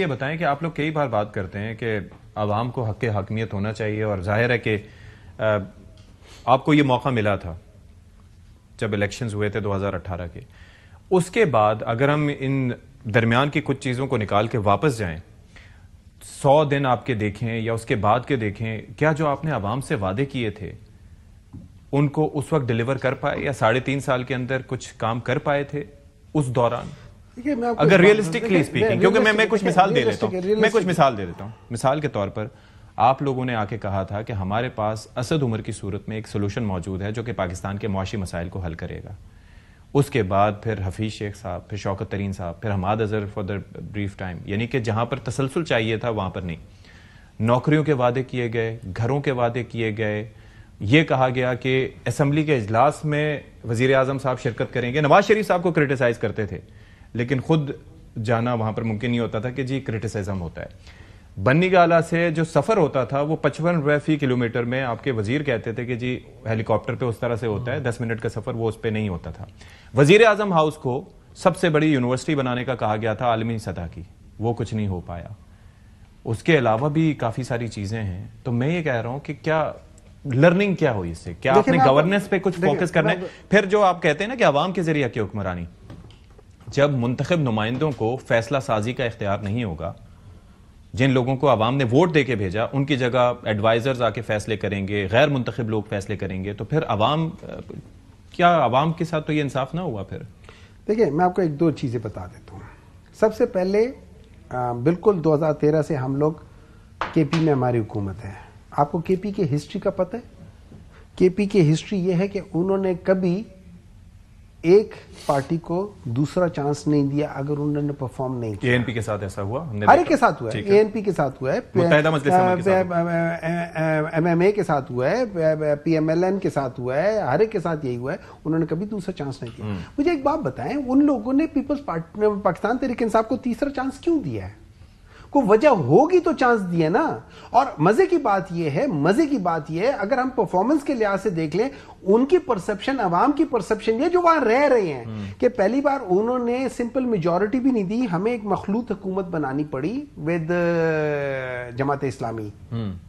یہ بتائیں کہ آپ لوگ کئی بار بات کرتے ہیں کہ عوام کو حق حاکمیت ہونا چاہیے، اور ظاہر ہے کہ آپ کو یہ موقع ملا تھا جب الیکشنز ہوئے تھے 2018 کے. اس کے بعد اگر ہم ان درمیان کی کچھ چیزوں کو نکال کے واپس جائیں، 100 دن آپ کے دیکھیں یا اس کے بعد کے دیکھیں، کیا جو آپ نے عوام سے وعدے کیے تھے ان کو اس وقت ڈیلیور کر پائے، یا 3.5 سال کے اندر کچھ کام کر پائے تھے اس دوران؟ اگر ریئلسٹکلی اسپیکنگ، کیونکہ میں کچھ مثال دے دیتا ہوں. مثال کے طور پر آپ لوگوں نے آ کے کہا تھا کہ ہمارے پاس اسد عمر کی صورت میں ایک سولوشن موجود ہے جو کہ پاکستان کے معاشی مسائل کو حل کرے گا. اس کے بعد پھر حفیظ شیخ صاحب، پھر شوکت ترین صاحب، پھر Hammad Azhar for the brief time, یعنی کہ جہاں پر تسلسل چاہیے تھا وہاں پر نہیں. نوکریوں کے وعدے کیے گئے، گھروں کے وعدے کیے گئے، یہ کہا گیا کہ اسمبلی کے اجلاس میں وزیر اعظم صاحب شرکت کریں گے. نواز شریف صاحب کو کرٹیسائز کرتے تھے لیکن خود جانا وہاں پر ممکن نہیں ہوتا تھا کہ جی کرٹیسزم ہوتا ہے. بنی گالہ سے جو سفر ہوتا تھا وہ 55 روپے فی کلومیٹر میں آپ کے وزیر کہتے تھے کہ جی ہیلی کاپٹر پہ اس طرح سے ہوتا ہے، 10 منٹ کا سفر وہ اس پہ نہیں ہوتا تھا. وزیر اعظم ہاؤس کو سب سے بڑی یونیورسٹی بنانے کا کہا گیا تھا عالمی سطح کی، وہ کچھ نہیں ہو پایا. اس کے علاوہ بھی کافی ساری چیزیں ہیں. تو میں یہ کہہ رہا ہوں کہ کیا لرننگ کیا ہوئی اس سے؟ کیا آپ نے گورننس پہ کچھ فوکس کرنا ہے؟ پھر جو آپ کہتے ہیں نا کہ عوام کے ذریعہ کی حکمرانی، جب منتخب نمائندوں کو فیصلہ سازی کا اختیار نہیں ہوگا، جن لوگوں کو عوام نے ووٹ دے کے بھیجا ان کی جگہ ایڈوائزرز آ کے فیصلے کریں گے، غیر منتخب لوگ فیصلے کریں گے، تو پھر عوام عوام کے ساتھ تو یہ انصاف نہ ہوا. پھر دیکھیں میں آپ کو 1-2 چیزیں بتا دیتا ہوں. سب سے پہلے بالکل 2013 سے ہم لوگ کے پی میں ہماری حکومت ہے. آپ کو کے پی کی ہسٹری کا پتہ ہے؟ کے پی کی ہسٹری یہ ہے کہ انہوں نے کبھی ایک پارٹی کو دوسرا چانس نہیں دیا اگر انہوں نے پرفارم نہیں کیا. اے این پی کے ساتھ ایسا ہوا؟ ہر ایک کے ساتھ ہوا ہے. اے این پی کے ساتھ ہوا ہے، متحدہ مجلس ایم ایم اے کے ساتھ ہوا ہے، پی ایم ایل این کے ساتھ ہوا ہے، ہر ایک کے ساتھ یہی ہوا ہے. انہوں نے کبھی دوسرا چانس نہیں دیا. مجھے ایک بات بتائیں، ان لوگوں نے پیپلز پارٹی پاکستان تحریک انصاف کو تیسرا چانس کیوں دیا ہے؟ کوئی وجہ ہوگی تو چانس دیا نا. اور مزے کی بات یہ ہے اگر ہم پرفارمنس کے لحاظ سے دیکھ لیں، ان کی پرسپشن، عوام کی پرسپشن یہ جو وہاں رہ رہے ہیں کہ پہلی بار انہوں نے سمپل میجورٹی بھی نہیں دی، ہمیں ایک مخلوط حکومت بنانی پڑی ود جماعت اسلامی،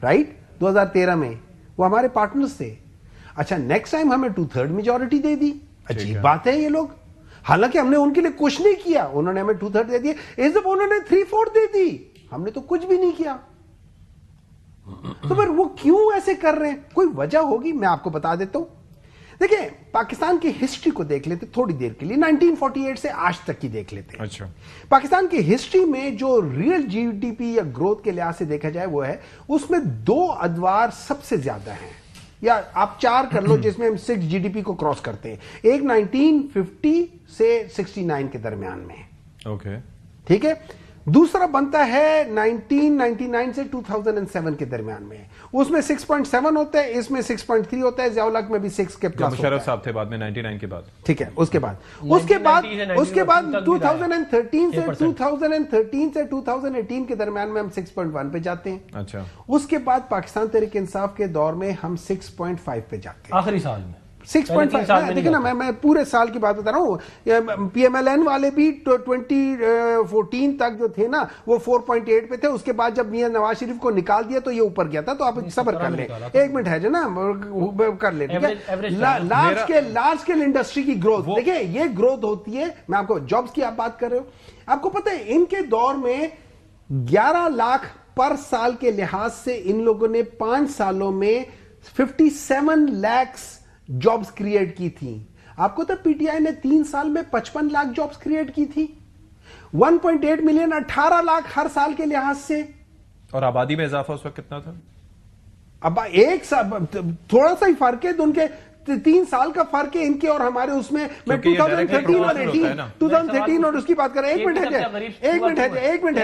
رائٹ، 2013 میں وہ ہمارے پارٹنرز تھے. اچھا نیکسٹ ٹائم ہمیں 2/3 میجورٹی دے دی. عجیب بات ہے یہ لوگ، حالانکہ ہم نے ان کے لیے کچھ نہیں کیا، انہوں نے ہمیں 2/3 دے دیے. اس دفعہ انہوں نے 3/4 دے دی، ہم نے تو کچھ بھی نہیں کیا. تو پھر وہ کیوں ایسے کر رہے ہیں؟ کوئی وجہ ہوگی، میں آپ کو بتا دیتا ہوں. دیکھیں پاکستان کی ہسٹری کو دیکھ لیتے تھوڑی دیر کے لیے، 1948 سے آج تک کی دیکھ لیتے. اچھا پاکستان کی ہسٹری میں جو ریئل جی ڈی پی یا گروتھ کے لحاظ سے دیکھا جائے وہ ہے، اس میں 2 ادوار سب سے زیادہ ہیں، یا آپ 4 کر لو جس میں ہم 6 جی ڈی پی کو کراس کرتے ہیں. ایک 1950 سے 69 کے درمیان میں، اوکے ٹھیک ہے. دوسرا بنتا ہے 1999 سے 2007 کے درمیان میں، اس میں 6.7 ہوتا ہے، اس میں 6.3 ہوتا ہے، ضیاء الحق میں بھی 6 کے پلس. مشرف صاحب تھے بعد میں 99 کے بعد، ٹھیک ہے. اس کے بعد 2013 سے 2018 کے درمیان میں ہم 6.1 پہ جاتے ہیں. اچھا اس کے بعد پاکستان تحریک انصاف کے دور میں ہم 6.5 پہ جاتے ہیں آخری سال میں. 6.5 دیکھیں نا، میں پورے سال کی بات بتا رہا ہوں. پی ایم ایل این والے بھی 2014 تک جو تھے نا وہ 4.8 پہ تھے. اس کے بعد جب میاں نواز شریف کو نکال دیا تو یہ اوپر گیا تھا. تو آپ صبر کر لیں، 1 منٹ ہے جو نا کر لیں. لارج اسکیل انڈسٹری کی گروتھ دیکھیں، یہ گروتھ ہوتی ہے. میں آپ کو جابز کی آپ بات کر رہے ہو، آپ کو پتہ ہے ان کے دور میں 11 لاکھ پر سال کے لحاظ سے ان لوگوں نے 5 سالوں میں 57 لاکھ جابز کریٹ کی تھی. آپ کو تو پی ٹی آئی نے 3 سال میں 55 لاکھ جابز کریٹ کی تھی. 1.8 ملین 18 لاکھ ہر سال کے لحاظ سے. اور آبادی میں اضافہ اس وقت کتنا تھا؟ اب ایک سال تھوڑا سا ہی فرق ہے، تو ان کے 3 سال کا فرق ہے ان کے اور ہمارے. اس میں 2013 اور 2013 اور اس کی بات کر رہے ہیں. ایک منٹ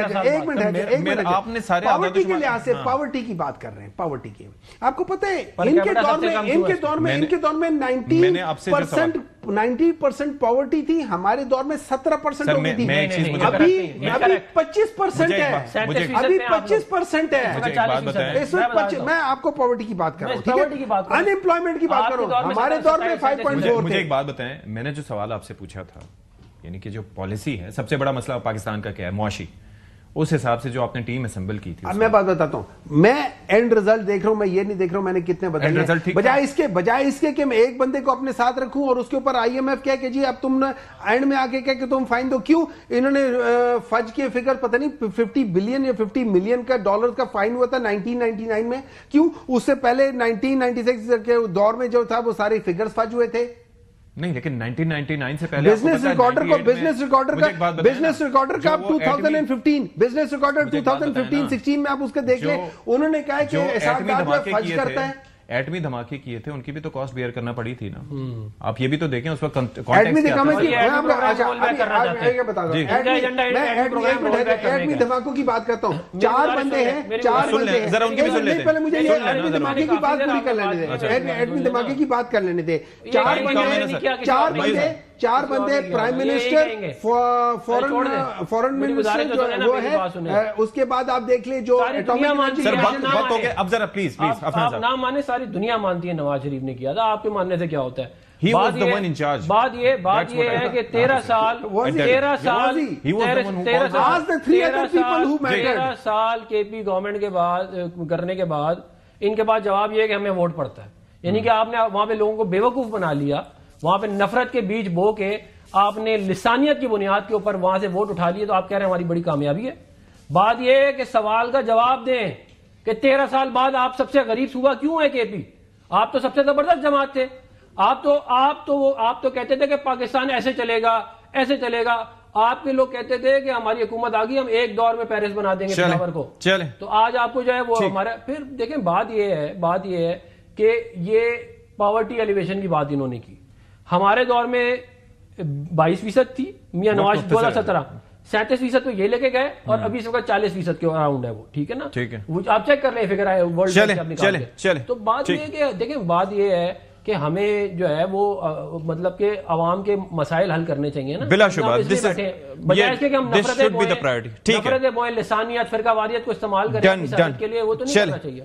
پاورٹی کے لحاظ سے پاورٹی کی بات کر رہے ہیں. پاورٹی کی آپ کو پتہ ہے ان کے دور میں 90% پاورٹی تھی، ہمارے دور میں 17% ہو گئی تھی. ابھی 25% ہے، ابھی 25% ہے. میں آپ کو پاورٹی کی بات کر رہا ہوں، ان امپلائمنٹ کی بات کر رہا ہوں. ہمارے دور میں 5.4. مجھے ایک بات بتائیں، میں نے جو سوال آپ سے پوچھا تھا، یعنی کہ جو پالیسی ہے، سب سے بڑا مسئلہ پاکستان کا کیا ہے؟ معاشی. اس حساب سے جو آپ نے ٹیم اسمبل کی تھی. اب میں بات بتاتا ہوں, میں اینڈ رزلٹ دیکھ رہا ہوں, میں یہ نہیں دیکھ رہا ہوں میں نے کتنے بدلے, بجائے اس کے کہ میں ایک بندے کو اپنے ساتھ رکھوں اور اس کے اوپر آئی ایم ایف کہہ کہ جی اب تم نے اینڈ میں آ کے کہہ کہ تم فائن دو. کیوں انہوں نے فج کے فگر پتہ نہیں 50 بلین یا 50 ملین کا ڈالر کا فائن ہوا تھا 1999 میں. کیوں اس سے پہلے 1996 کے دور میں جو تھا وہ سارے فگرز فج ہوئے تھے. نہیں لیکن 1999 سے پہلے بزنس ریکارڈر کا 2015 بزنس ریکارڈر 2015-16 میں آپ اس کو دیکھ لیں, انہوں نے کہا کہ اسحاق ڈار فج کرتا ہے. ایٹمی دھماکے کیے تھے, ان کی بھی تو کاسٹ بیئر کرنا پڑی تھی نا. آپ یہ بھی تو دیکھیں اس وقت ایٹمی دھماکوں کی بات کرتا ہوں. 4 بندے ہیں, پہلے مجھے ایٹمی دھماکے کی بات پوری کر لینے دیں, ایٹمی دھماکے کی بات کر لینے دیں. 4 بندے پرائم منسٹر, فورن منسٹر جو وہ ہے, اس کے بعد آپ دیکھ لیں جو اب ذرا پلیز آپ نہ مانے, ساری دنیا مانتی ہے نواز شریف نے کیا تھا, آپ کے ماننے سے کیا ہوتا ہے؟ بات یہ ہے کہ 13 سال کے پی گورنمنٹ کے بعد کرنے کے بعد ان کے پاس جواب یہ ہے کہ ہمیں ووٹ پڑتا ہے. یعنی کہ آپ نے وہاں پہ لوگوں کو بیوقوف بنا لیا, وہاں پہ نفرت کے بیج بو کے آپ نے لسانیت کی بنیاد کے اوپر وہاں سے ووٹ اٹھا لیے, تو آپ کہہ رہے ہیں ہماری بڑی کامیابی ہے. بات یہ ہے کہ سوال کا جواب دیں کہ 13 سال بعد آپ سب سے غریب صوبہ کیوں ہے کے پی؟ آپ تو سب سے زبردست جماعت تھے. آپ تو کہتے تھے کہ پاکستان ایسے چلے گا. آپ کے لوگ کہتے تھے کہ ہماری حکومت آ گئی, ہم ایک دور میں پیرس بنا دیں گے پشاور کو. تو آج آپ کو جو ہے وہ ہمارا, پھر دیکھیں بات یہ ہے کہ یہ پاورٹی ایلیویشن کی بات انہوں نے کی. ہمارے دور میں 22% تھی, میاں نواز 2017 37% تو یہ لے کے گئے, اور ابھی اس وقت 40% کے اراؤنڈ ہے وہ. ٹھیک ہے نا, آپ چیک کر لیں فگر ہے ورلڈ. تو بات یہ ہے کہ دیکھیں بات یہ ہے کہ ہمیں جو ہے وہ مطلب کہ عوام کے مسائل حل کرنے چاہیے نا, بلا شبہ, بجائے اس کے کہ ہم نفرتیں بوئیں, لسانیت, فرقہ واریت کو استعمال کریں کے لیے, وہ تو نہیں کرنا چاہیے.